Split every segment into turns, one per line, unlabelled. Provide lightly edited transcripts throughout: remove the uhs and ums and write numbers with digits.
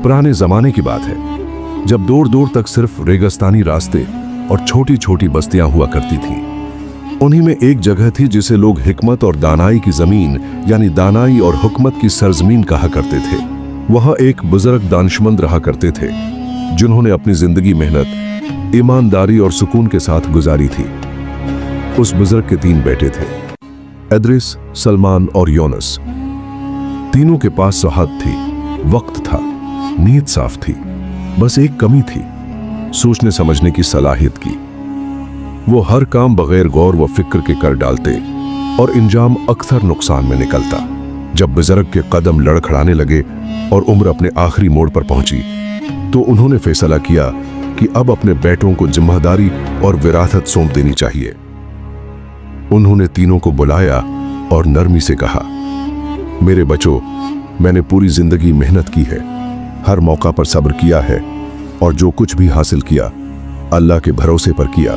पुराने जमाने की बात है, जब दूर दूर तक सिर्फ रेगिस्तानी रास्ते और छोटी छोटी बस्तियां हुआ करती थीं। उन्हीं में एक जगह थी जिसे लोग हिकमत और दानाई की जमीन यानी दानाई और हुकमत की सरजमीन कहा करते थे। वहां एक बुजुर्ग दानिशमंद रहा करते थे जिन्होंने अपनी जिंदगी मेहनत, ईमानदारी और सुकून के साथ गुजारी थी। उस बुजुर्ग के 3 बेटे थे, इदरीस, सलमान और यूनुस। तीनों के पास सेहत थी, वक्त था, नीयत साफ थी। बस एक कमी थी, सोचने समझने की सलाहियत की। वो हर काम बगैर गौर व फिक्र के कर डालते और इंजाम अक्सर नुकसान में निकलता। जब बुजुर्ग के कदम लड़खड़ाने लगे और उम्र अपने आखिरी मोड़ पर पहुंची तो उन्होंने फैसला किया कि अब अपने बेटों को जिम्मेदारी और विरासत सौंप देनी चाहिए। उन्होंने तीनों को बुलाया और नरमी से कहा, मेरे बच्चों, मैंने पूरी जिंदगी मेहनत की है, हर मौका पर सब्र किया है और जो कुछ भी हासिल किया अल्लाह के भरोसे पर किया।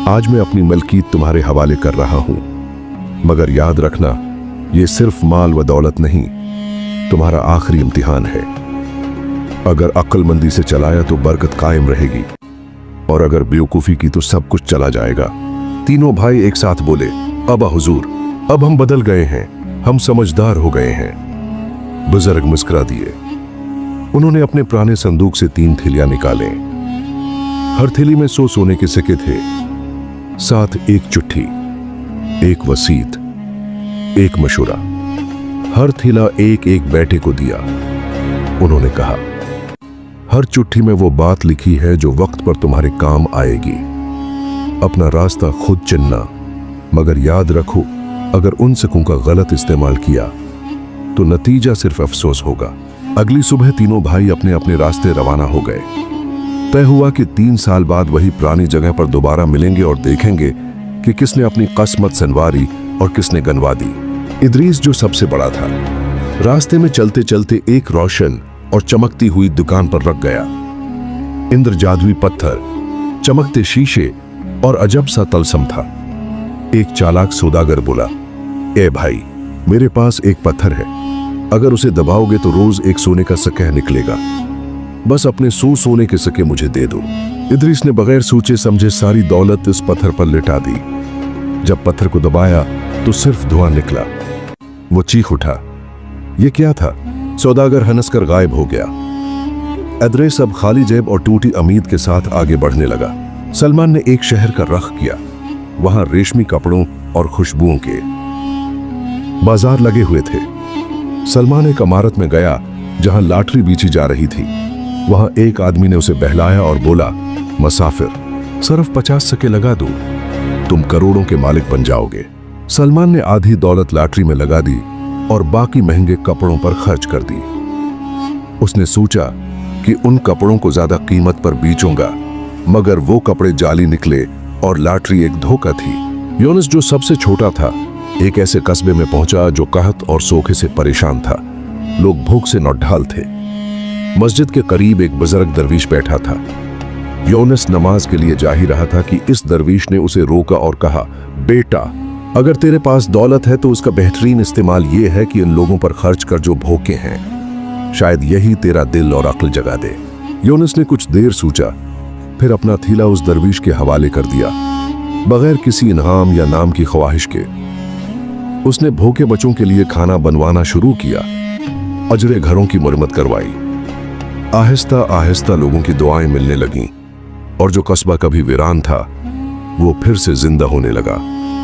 आज मैं अपनी मलकीत तुम्हारे हवाले कर रहा हूं, मगर याद रखना ये सिर्फ माल व दौलत नहीं, तुम्हारा आखिरी इम्तिहान है। अगर अक्लमंदी से चलाया तो बरकत कायम रहेगी और अगर बेवकूफी की तो सब कुछ चला जाएगा। तीनों भाई एक साथ बोले, अबा हुजूर, अब हम बदल गए हैं, हम समझदार हो गए हैं। बुजुर्ग मुस्कुरा दिए। उन्होंने अपने पुराने संदूक से 3 थैलियां निकाले। हर थैली में 100 सोने के सिक्के थे, साथ एक चिट्ठी, एक वसीयत, एक मशवरा। हर थैला एक एक बेटे को दिया। उन्होंने कहा, हर चिट्ठी में वो बात लिखी है जो वक्त पर तुम्हारे काम आएगी। अपना रास्ता खुद चुनना, मगर याद रखो अगर उन सिक्कों का गलत इस्तेमाल किया तो नतीजा सिर्फ अफसोस होगा। अगली सुबह तीनों भाई अपने अपने रास्ते रवाना हो गए। तय हुआ कि 3 साल बाद वही पुरानी जगह पर दोबारा मिलेंगे और देखेंगे कि किसने अपनी किस्मत संवारी और किसने गनवा दी। इदरीस जो सबसे बड़ा था, रास्ते में चलते चलते एक रोशन और चमकती हुई दुकान पर रुक गया। इंद्र जादुई पत्थर, चमकते शीशे और अजब सा तलसम था। एक चालाक सौदागर बोला, ए भाई, मेरे पास एक पत्थर है, अगर उसे दबाओगे तो रोज एक सोने का सिक्का निकलेगा। बस अपने 100 सोने के सिक्के मुझे दे दो। इदरीस ने बगैर सोचे समझे सारी दौलत इस पत्थर पर लिटा दी। जब पत्थर को दबाया तो सिर्फ धुआं निकला। वो चीख उठा, ये क्या था? सौदागर हंसकर गायब हो गया। इदरीस अब खाली जेब और टूटी उम्मीद के साथ आगे बढ़ने लगा। सलमान ने एक शहर का रख किया। वहां रेशमी कपड़ों और खुशबुओं के बाजार लगे हुए थे। सलमान एक इमारत में गया जहां लॉटरी बेची जा रही थी। वहां एक आदमी ने उसे बहलाया और बोला, मुसाफिर, सिर्फ 50 सिक्के लगा दो, तुम करोड़ों के मालिक बन जाओगे। सलमान ने आधी दौलत लॉटरी में लगा दी और बाकी महंगे कपड़ों पर खर्च कर दी। उसने सोचा कि उन कपड़ों को ज्यादा कीमत पर बेचूंगा, मगर वो कपड़े जाली निकले और लॉटरी एक धोखा थी। यूनुस जो सबसे छोटा था, एक ऐसे कस्बे में पहुंचा जो कहत और सोखे से परेशान था। लोग भूख से नौढाल थे। मस्जिद के करीब एक बुजुर्ग दरवीश बैठा था। यूनुस नमाज के लिए जा ही रहा था कि इस दरवीश ने उसे रोका और कहा, बेटा, अगर तेरे पास दौलत है तो उसका बेहतरीन इस्तेमाल ये है कि इन लोगों पर खर्च कर जो भूखे हैं। शायद यही तेरा दिल और अक्ल जगा दे। यूनुस ने कुछ देर सोचा, फिर अपना थैला उस दरवीश के हवाले कर दिया, बगैर किसी इनाम या नाम की ख्वाहिश के। उसने भूखे बच्चों के लिए खाना बनवाना शुरू किया, अजरे घरों की मुरम्मत करवाई। आहिस्ता आहिस्ता लोगों की दुआएं मिलने लगीं और जो कस्बा कभी वीरान था वो फिर से जिंदा होने लगा।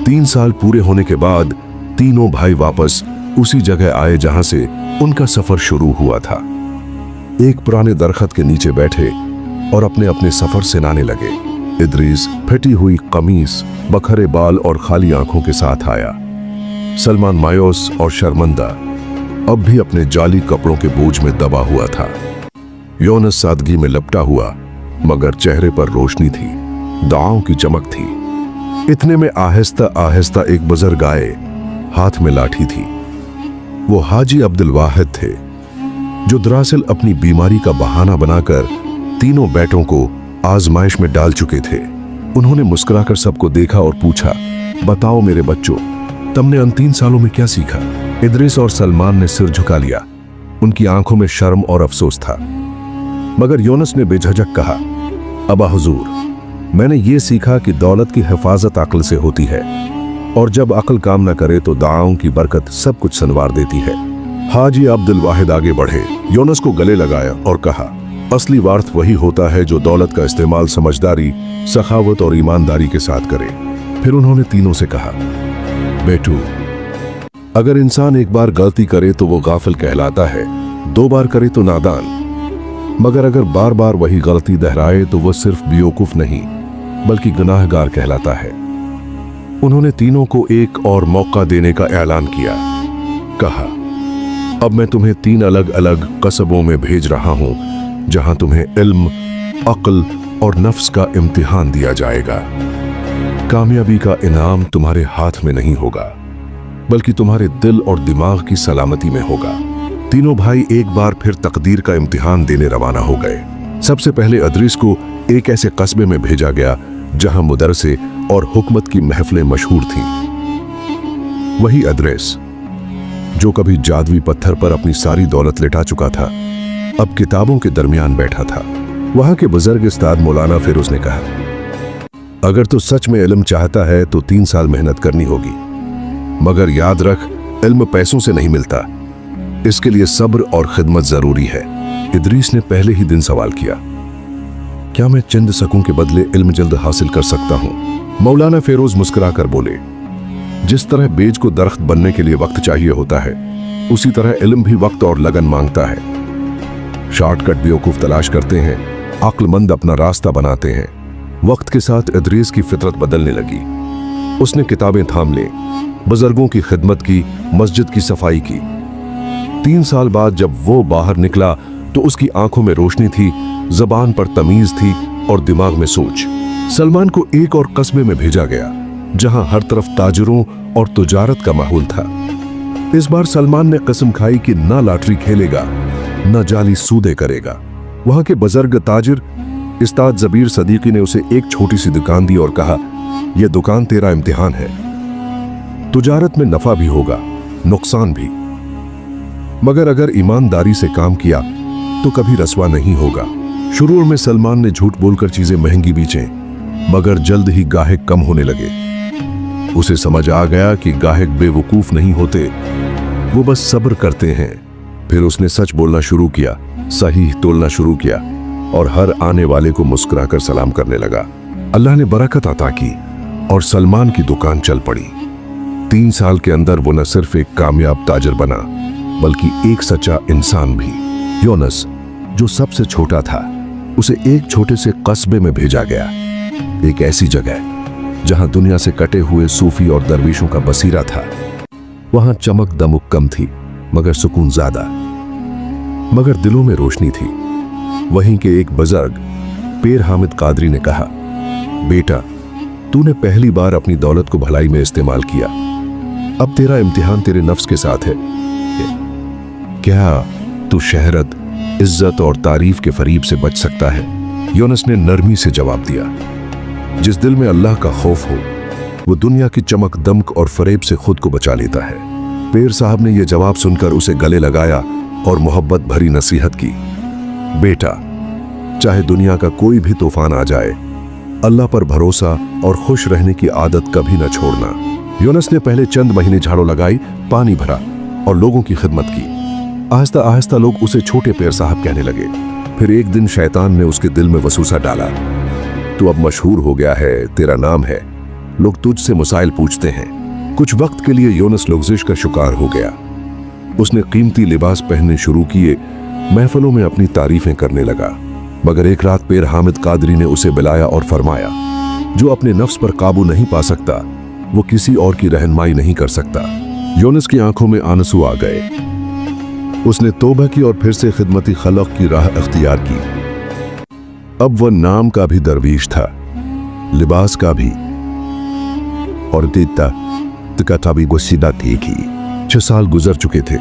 3 साल पूरे होने के बाद तीनों भाई वापस उसी जगह आए जहां से उनका सफर शुरू हुआ था। एक पुराने दरख्त के नीचे बैठे और अपने अपने सफर सुनाने लगे। इदरीस फटी हुई कमीज, बखरे बाल और खाली आंखों के साथ आया। सलमान मायूस और शर्मिंदा, अब भी अपने जाली कपड़ों के बोझ में दबा हुआ था। यूनुस सादगी में लपटा हुआ, मगर चेहरे पर रोशनी थी, दाओं की चमक थी। इतने में आहिस्ता आहिस्ता एक बुजुर्ग आए, हाथ में लाठी थी। वो हाजी अब्दुल वाहिद थे, जो दरअसल अपनी बीमारी का बहाना बनाकर तीनों बेटों को आजमाइश में डाल चुके थे। उन्होंने मुस्कुराकर सबको देखा और पूछा, बताओ मेरे बच्चों, तुमने इन 3 सालों में क्या सीखा? इदरीस और सलमान ने सिर झुका लिया। उनकी आंखों में शर्म और अफसोस था। मगर यूनुस ने बेझिझक कहा, अबा हुजूर, मैंने ये सीखा कि दौलत की हिफाजत अक्ल से होती है, और जब अक्ल काम न करे तो दुआओं की बरकत सब कुछ संवार देती है। हाजी अब्दुल वाहिद आगे बढ़े, यूनुस को गले लगाया और कहा, असली वार्थ वही होता है जो दौलत का इस्तेमाल समझदारी, सखावत और ईमानदारी के साथ करे। फिर उन्होंने तीनों से कहा, बेटू, अगर इंसान एक बार गलती करे तो वो गाफिल कहलाता है, 2 बार करे तो नादान, मगर अगर बार बार वही गलती दोहराए तो वो सिर्फ बेवकूफ नहीं बल्कि गुनाहगार कहलाता है। उन्होंने तीनों को एक और मौका देने का ऐलान किया। कहा, अब मैं तुम्हें 3 अलग अलग कस्बों में भेज रहा हूं जहां तुम्हें इल्म, अक्ल और नफ्स का इम्तिहान दिया जाएगा। कामयाबी का इनाम तुम्हारे हाथ में नहीं होगा बल्कि तुम्हारे दिल और दिमाग की सलामती में होगा। तीनों भाई एक बार फिर तकदीर का इम्तिहान देने रवाना हो गए। सबसे पहले अदरीस को एक ऐसे कस्बे में भेजा गया जहां मुदरसे और हुकमत की महफिलें मशहूर थीं। वही अदरीस जो कभी जादुई पत्थर पर अपनी सारी दौलत लिटा चुका था, अब किताबों के दरमियान बैठा था। वहां के बुजुर्ग उस्ताद मौलाना फिरोज ने कहा, अगर तू सच में इल्म चाहता है तो 3 साल मेहनत करनी होगी, मगर याद रख, इल्म पैसों से नहीं मिलता, इसके लिए सब्र और खिदमत जरूरी है। इदरीस ने पहले ही दिन सवाल किया, क्या मैं चंद सकूं के बदले इल्म जल्द हासिल कर सकता हूं? मौलाना फिरोज मुस्कुराकर बोले, जिस तरह बेज को दरख्त बनने के लिए वक्त चाहिए होता है, उसी तरह इल्म भी वक्त और लगन मांगता है। शॉर्टकट बेवकूफ तलाश करते हैं, अक्लमंद अपना रास्ता बनाते हैं। वक्त के साथ इदरीस की फितरत बदलने लगी। उसने किताबें थाम ली, बुजुर्गों की खिदमत की, मस्जिद की सफाई की। 3 साल बाद जब वो बाहर निकला तो उसकी आंखों में रोशनी थी, जबान पर तमीज थी और दिमाग में सोच। सलमान को एक और कस्बे में भेजा गया जहां हर तरफ ताजरों और तुजारत का माहौल था। इस बार सलमान ने कसम खाई कि ना लॉटरी खेलेगा, ना जाली सूदे करेगा। वहां के बुजुर्ग ताजिर उस्ताद जबीर सदीकी ने उसे एक छोटी सी दुकान दी और कहा, यह दुकान तेरा इम्तिहान है। तुजारत में नफा भी होगा, नुकसान भी, मगर अगर ईमानदारी से काम किया तो कभी रसवा नहीं होगा। शुरू में सलमान ने झूठ बोलकर चीजें महंगी बेचें, मगर जल्द ही गाहक कम होने लगे। उसे समझ आ गया कि गाहक बेवकूफ नहीं होते, वो बस सब्र करते हैं। फिर उसने सच बोलना शुरू किया, सही तोलना शुरू किया और हर आने वाले को मुस्कुराकर सलाम करने लगा। अल्लाह ने बरकत अता की और सलमान की दुकान चल पड़ी। 3 साल के अंदर वो न सिर्फ एक कामयाब ताजर बना बल्कि एक सच्चा इंसान भी। यूनुस, जो सबसे छोटा था, उसे एक छोटे से कस्बे में भेजा गया, एक ऐसी जगह जहां दुनिया से कटे हुए सूफी और दरवीशों का बसीरा था। वहां चमक दमक कम थी मगर सुकून ज्यादा, मगर दिलों में रोशनी थी। वहीं के एक बुजुर्ग पीर हामिद कादरी ने कहा, बेटा, तूने पहली बार अपनी दौलत को भलाई में इस्तेमाल किया, अब तेरा इम्तिहान तेरे नफ्स के साथ है। क्या तू शहरत, इज्जत और तारीफ के फरीब से बच सकता है? यूनुस ने नरमी से जवाब दिया, जिस दिल में अल्लाह का खौफ हो वो दुनिया की चमक दमक और फरेब से खुद को बचा लेता है। पीर साहब ने यह जवाब सुनकर उसे गले लगाया और मोहब्बत भरी नसीहत की, बेटा, चाहे दुनिया का कोई भी तूफान आ जाए, अल्लाह पर भरोसा और खुश रहने की आदत कभी न छोड़ना। यूनुस ने पहले चंद महीने झाड़ू लगाई, पानी भरा और लोगों की खिदमत की। आहिस्ता आहिस्ता लोग उसे छोटे पीर साहब कहने लगे। फिर एक दिन शैतान ने उसके दिल में वसूसा डाला, तू अब मशहूर हो गया है, तेरा नाम है, लोग तुझसे मसाइल पूछते हैं। कुछ वक्त के लिए यूनुस लग्जिश का शिकार हो गया। उसने कीमती लिबास पहनने शुरू किए, महफिलों में अपनी तारीफें करने लगा। मगर एक रात पीर हामिद कादरी ने उसे बुलाया और फरमाया, जो अपने नफ्स पर काबू नहीं पा सकता वो किसी और की रहनुमाई नहीं कर सकता। यूनुस की आंखों में आंसू आ गए। उसने तौबा की और फिर से खिदमती खलक की राह अख्तियार की। अब वह नाम का भी दरवीश था, लिबास का भी, और का भी गुस्सीदा थी की। 6 साल गुजर चुके थे,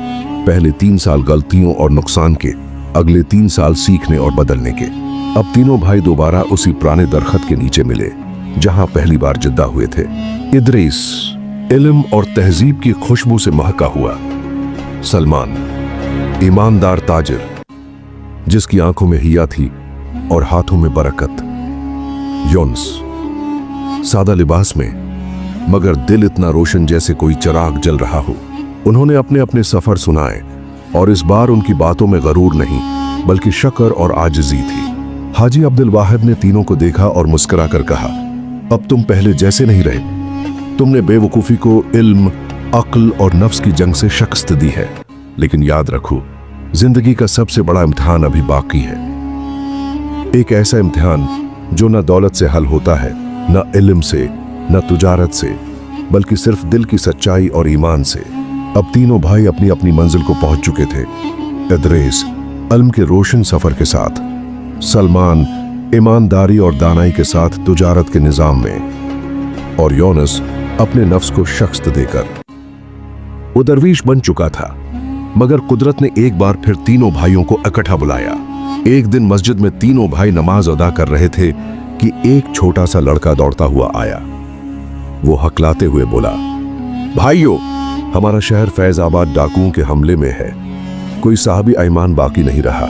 पहले 3 साल गलतियों और नुकसान के, अगले 3 साल सीखने और बदलने के। अब तीनों भाई दोबारा उसी पुराने दरख्त के नीचे मिले जहां पहली बार जिद्दा हुए थे। इदरीस इल्म और तहजीब की खुशबू से महका हुआ, सलमान ईमानदार ताजिर जिसकी आंखों में हिया थी और हाथों में बरकत। यूनुस सादा लिबास में मगर दिल इतना रोशन जैसे कोई चिराग जल रहा हो। उन्होंने अपने अपने सफर सुनाए और इस बार उनकी बातों में गरूर नहीं बल्कि शक्र और आजिज़ी थी। हाजी अब्दुल वाहिद ने तीनों को देखा और मुस्कुरा कर कहा, अब तुम पहले जैसे नहीं रहे। तुमने बेवकूफ़ी को इल्म, अक्ल और नफ्स की जंग से शिकस्त दी है, लेकिन याद रखो जिंदगी का सबसे बड़ा इम्तिहान अभी बाकी है। एक ऐसा इम्तिहान जो न दौलत से हल होता है, न इल्म से, न तुजारत से, बल्कि सिर्फ दिल की सच्चाई और ईमान से। अब तीनों भाई अपनी अपनी मंजिल को पहुंच चुके थे। इदरीस इल्म के रोशन सफर के साथ, सलमान ईमानदारी और दानाई के साथ तुजारत के निजाम में, और यूनुस अपने नफ्स को शिकस्त देकर। वो दरवीश बन चुका था, मगर कुदरत ने एक बार फिर तीनों भाइयों को इकट्ठा बुलाया। एक दिन मस्जिद में तीनों भाई नमाज अदा कर रहे थे कि एक छोटा सा लड़का दौड़ता हुआ आया। वो हकलाते हुए बोला, भाइयों, हमारा शहर फैजाबाद डाकुओं के हमले में है। कोई साहबी ईमान बाकी नहीं रहा।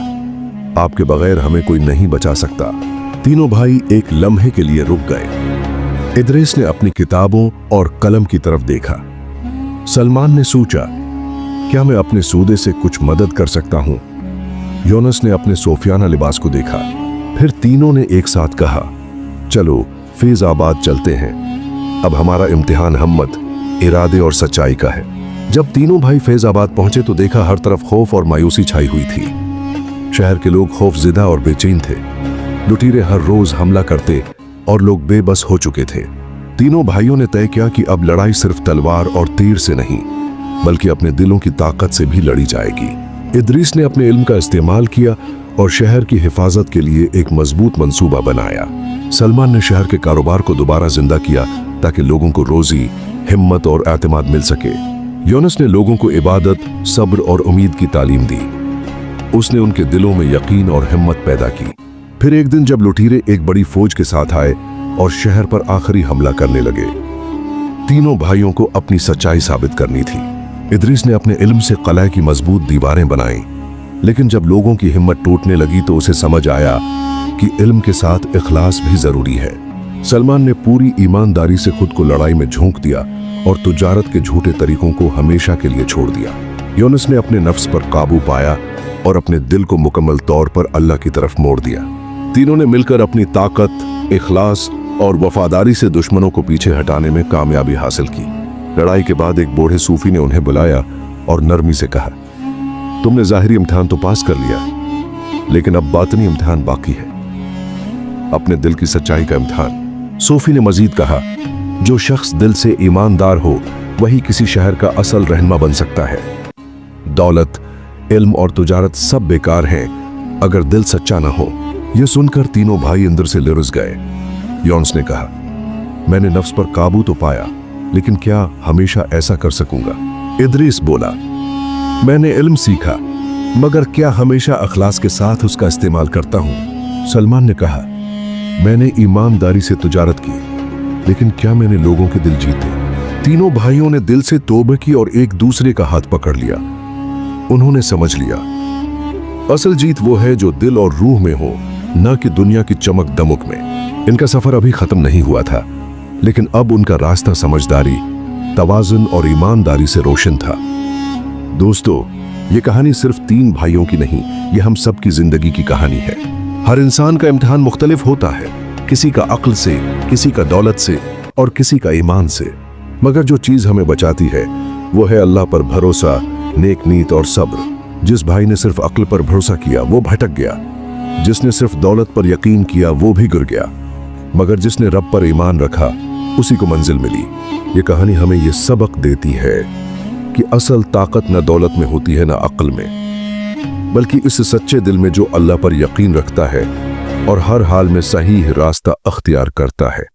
आपके बगैर हमें कोई नहीं बचा सकता। तीनों भाई एक लम्हे के लिए रुक गए। इदरीस ने अपनी किताबों और कलम की तरफ देखा। सलमान ने सोचा, क्या मैं अपने सूदे से कुछ मदद कर सकता हूं? यूनुस ने अपने सोफियाना लिबास को देखा। फिर तीनों ने एक साथ कहा, चलो फैजाबाद चलते हैं। अब हमारा इम्तिहान हिम्मत, इरादे और सच्चाई का है। जब तीनों भाई फैजाबाद पहुंचे तो देखा हर तरफ खौफ और मायूसी छाई हुई थी। शहर के लोग खौफजिदा और बेचैन थे। लुटेरे हर रोज हमला करते और लोग बेबस हो चुके थे। तीनों भाइयों ने तय किया कि अब लड़ाई सिर्फ तलवार और तीर से नहीं बल्कि अपने दिलों की ताकत से भी लड़ी जाएगी। इदरीस ने अपने इल्म का इस्तेमाल किया और शहर की हिफाजत के लिए एक मजबूत मंसूबा बनाया। सलमान ने शहर के कारोबार को दोबारा जिंदा किया ताकि लोगों को रोजी, हिम्मत और एतमाद मिल सके। यूनुस ने लोगों को इबादत, सब्र और उम्मीद की तालीम दी। उसने उनके दिलों में यकीन और हिम्मत पैदा की। फिर एक दिन जब लुटेरे एक बड़ी फौज के साथ आए और शहर पर आखिरी हमला करने लगे, तीनों भाइयों को अपनी सच्चाई साबित करनी थी। इदरीस ने अपने इल्म से कला की मजबूत दीवारें बनाई, लेकिन जब लोगों की हिम्मत टूटने लगी तो उसे समझ आया कि इल्म के साथ इखलास भी जरूरी है। सलमान ने पूरी ईमानदारी से खुद को लड़ाई में झोंक दिया और तुजारत के झूठे तरीकों को हमेशा के लिए छोड़ दिया। यूनुस ने अपने नफ्स पर काबू पाया और अपने दिल को मुकम्मल तौर पर अल्लाह की तरफ मोड़ दिया। तीनों ने मिलकर अपनी ताकत, इखलास और वफादारी से दुश्मनों को पीछे हटाने में कामयाबी हासिल की। लड़ाई के बाद एक बूढ़े सूफी ने उन्हें बुलाया और नरमी से कहा, तुमने ज़ाहिरी इम्तिहान तो पास कर लिया, लेकिन अब बातनी इम्तिहान बाकी है, अपने दिल की सच्चाई का इम्तिहान। सूफी ने मजीद कहा, जो शख्स दिल से ईमानदार हो वही किसी शहर का असल रहनुमा बन सकता है। दौलत, इल्म और तुजारत सब बेकार हैं अगर दिल सच्चा ना हो। यह सुनकर तीनों भाई अंदर से लिरस गए। यूनुस ने कहा, मैंने नफ्स पर काबू तो पाया, लेकिन क्या हमेशा ऐसा कर सकूंगा? इदरीस बोला, मैंने इल्म सीखा, मगर क्या हमेशा अखलास के साथ उसका इस्तेमाल करता हूं? सलमान ने कहा, मैंने ईमानदारी से तुजारत की, लेकिन क्या मैंने लोगों के दिल जीते? तीनों भाइयों ने दिल से तौबा की और एक दूसरे का हाथ पकड़ लिया। उन्होंने समझ लिया, असल जीत वो है जो दिल और रूह में हो, न कि दुनिया की चमक दमक में। इनका सफर अभी खत्म नहीं हुआ था, लेकिन अब उनका रास्ता समझदारी, तवाज़ुन और ईमानदारी से रोशन था। दोस्तों, ये कहानी सिर्फ तीन भाइयों की नहीं, ये हम सब की जिंदगी की कहानी है। हर इंसान का इम्तिहान मुख्तलिफ होता है, किसी का अक्ल से, किसी का दौलत से और किसी का ईमान से। मगर जो चीज हमें बचाती है वो है अल्लाह पर भरोसा, नेक नीयत और सब्र। जिस भाई ने सिर्फ अक्ल पर भरोसा किया वो भटक गया, जिसने सिर्फ दौलत पर यकीन किया वो भी गिर गया, मगर जिसने रब पर ईमान रखा उसी को मंजिल मिली। ये कहानी हमें ये सबक देती है कि असल ताकत न दौलत में होती है न अक्ल में, बल्कि इस सच्चे दिल में जो अल्लाह पर यकीन रखता है और हर हाल में सही रास्ता अख्तियार करता है।